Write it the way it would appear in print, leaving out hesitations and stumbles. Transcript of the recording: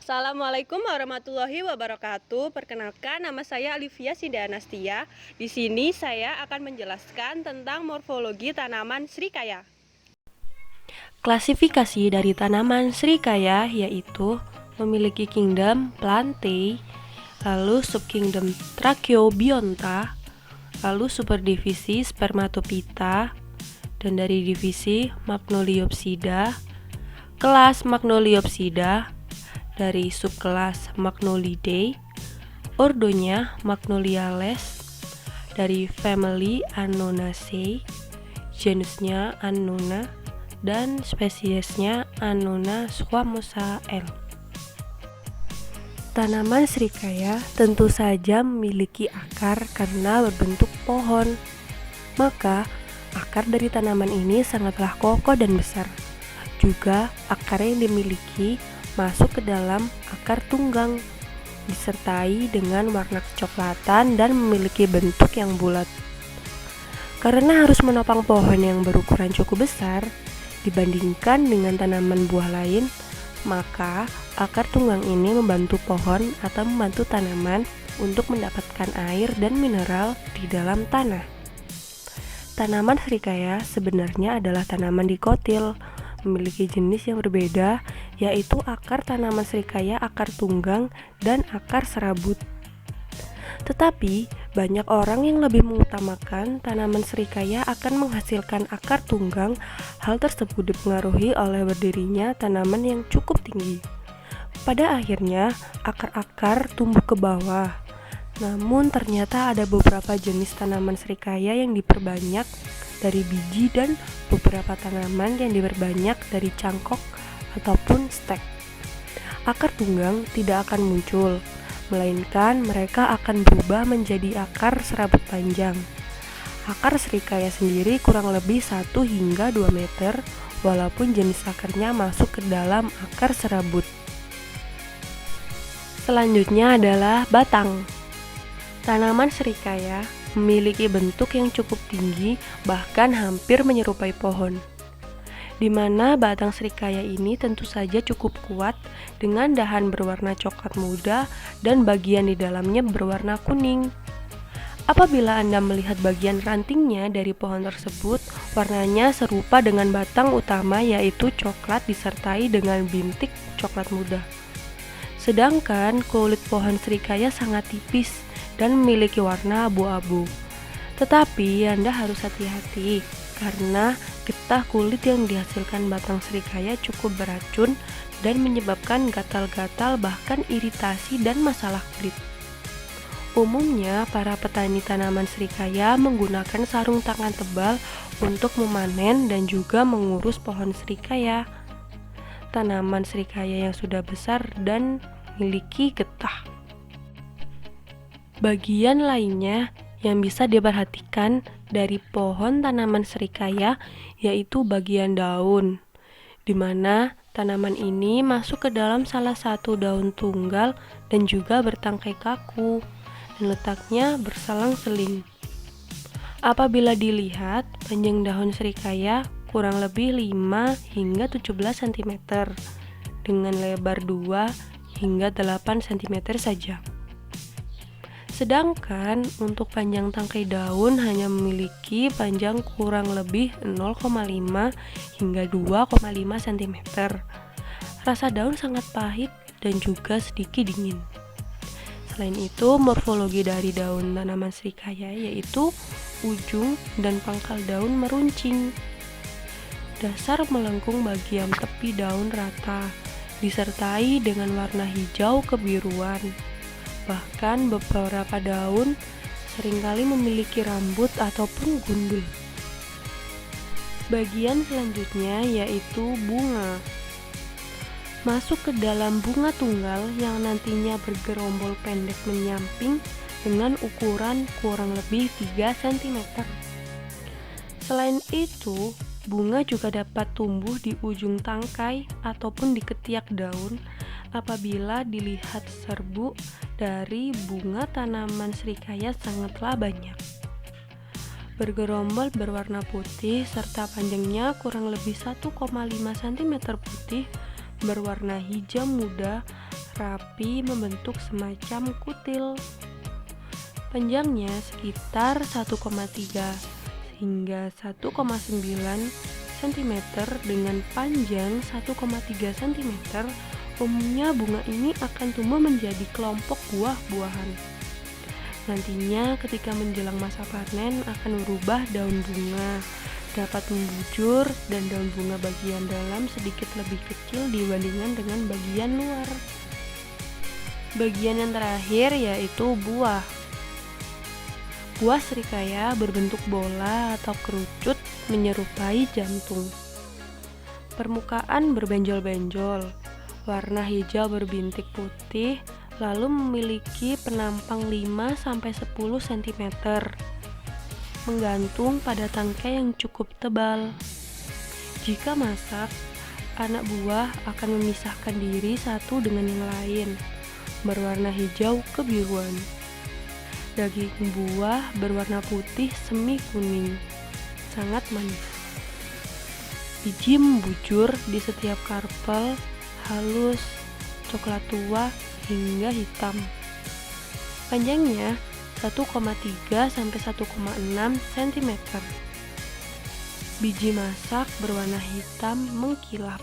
Assalamualaikum warahmatullahi wabarakatuh. Perkenalkan, nama saya Alivia Sinda Anastia. Di sini saya akan menjelaskan tentang morfologi tanaman srikaya. Klasifikasi dari tanaman srikaya yaitu memiliki kingdom Plantae, lalu subkingdom Tracheobionta, lalu superdivisi Spermatophyta, dan dari divisi Magnoliopsida, kelas Magnoliopsida, dari subkelas Magnolidae, ordonya Magnoliales, dari family Annonaceae, genusnya Annona, dan spesiesnya Annona squamosa L. Tanaman srikaya tentu saja memiliki akar karena berbentuk pohon. Maka, akar dari tanaman ini sangatlah kokoh dan besar. Juga, akar yang dimiliki masuk ke dalam akar tunggang, disertai dengan warna kecoklatan dan memiliki bentuk yang bulat. Karena harus menopang pohon yang berukuran cukup besar dibandingkan dengan tanaman buah lain, maka akar tunggang ini membantu pohon atau membantu tanaman untuk mendapatkan air dan mineral di dalam tanah. Tanaman srikaya sebenarnya adalah tanaman dikotil, memiliki jenis yang berbeda, yaitu akar tanaman srikaya akar tunggang dan akar serabut. Tetapi, banyak orang yang lebih mengutamakan tanaman srikaya akan menghasilkan akar tunggang. Hal tersebut dipengaruhi oleh berdirinya tanaman yang cukup tinggi. Pada akhirnya, akar-akar tumbuh ke bawah. Namun ternyata ada beberapa jenis tanaman srikaya yang diperbanyak dari biji dan beberapa tanaman yang diperbanyak dari cangkok ataupun stek. Akar tunggang tidak akan muncul, melainkan mereka akan berubah menjadi akar serabut panjang. Akar srikaya sendiri kurang lebih 1 hingga 2 meter, walaupun jenis akarnya masuk ke dalam akar serabut. Selanjutnya adalah batang. Tanaman srikaya memiliki bentuk yang cukup tinggi, bahkan hampir menyerupai pohon, di mana batang srikaya ini tentu saja cukup kuat dengan dahan berwarna coklat muda dan bagian di dalamnya berwarna kuning. Apabila Anda melihat bagian rantingnya dari pohon tersebut, warnanya serupa dengan batang utama, yaitu coklat disertai dengan bintik coklat muda. Sedangkan kulit pohon srikaya sangat tipis dan memiliki warna abu-abu. Tetapi Anda harus hati-hati karena getah kulit yang dihasilkan batang srikaya cukup beracun dan menyebabkan gatal-gatal, bahkan iritasi dan masalah kulit. Umumnya, para petani tanaman srikaya menggunakan sarung tangan tebal untuk memanen dan juga mengurus pohon srikaya. Tanaman srikaya yang sudah besar dan memiliki getah. Bagian lainnya yang bisa diperhatikan dari pohon tanaman srikaya yaitu bagian daun, di mana tanaman ini masuk ke dalam salah satu daun tunggal dan juga bertangkai kaku dan letaknya berselang-seling. Apabila dilihat, panjang daun srikaya kurang lebih 5 hingga 17 cm dengan lebar 2 hingga 8 cm saja. Sedangkan untuk panjang tangkai daun hanya memiliki panjang kurang lebih 0,5 hingga 2,5 cm. Rasa daun sangat pahit dan juga sedikit dingin. Selain itu, morfologi dari daun tanaman srikaya yaitu ujung dan pangkal daun meruncing. Dasar melengkung bagian tepi daun rata, disertai dengan warna hijau kebiruan. Bahkan beberapa daun seringkali memiliki rambut ataupun gundul. Bagian selanjutnya yaitu bunga. Masuk ke dalam bunga tunggal yang nantinya bergerombol pendek menyamping dengan ukuran kurang lebih 3 cm. Selain itu, bunga juga dapat tumbuh di ujung tangkai ataupun di ketiak daun apabila dilihat serbu dari bunga tanaman srikaya sangatlah banyak. Bergerombol berwarna putih serta panjangnya kurang lebih 1,5 cm putih, berwarna hijau muda, rapi membentuk semacam kutil. Panjangnya sekitar 1,3 hingga 1,9 cm dengan panjang 1,3 cm. Umumnya bunga ini akan tumbuh menjadi kelompok buah-buahan. Nantinya ketika menjelang masa panen akan berubah daun bunga, dapat membujur dan daun bunga bagian dalam sedikit lebih kecil dibandingkan dengan bagian luar. Bagian yang terakhir yaitu buah. Buah serikaya berbentuk bola atau kerucut menyerupai jantung. Permukaan berbenjol-benjol, warna hijau berbintik putih, lalu memiliki penampang 5-10 cm, menggantung pada tangkai yang cukup tebal. Jika masak, anak buah akan memisahkan diri satu dengan yang lain, berwarna hijau kebiruan. Daging buah berwarna putih semi kuning, sangat manis. Biji membujur di setiap karpel, halus, coklat tua, hingga hitam. Panjangnya 1,3 sampai 1,6 cm. Biji masak berwarna hitam mengkilap.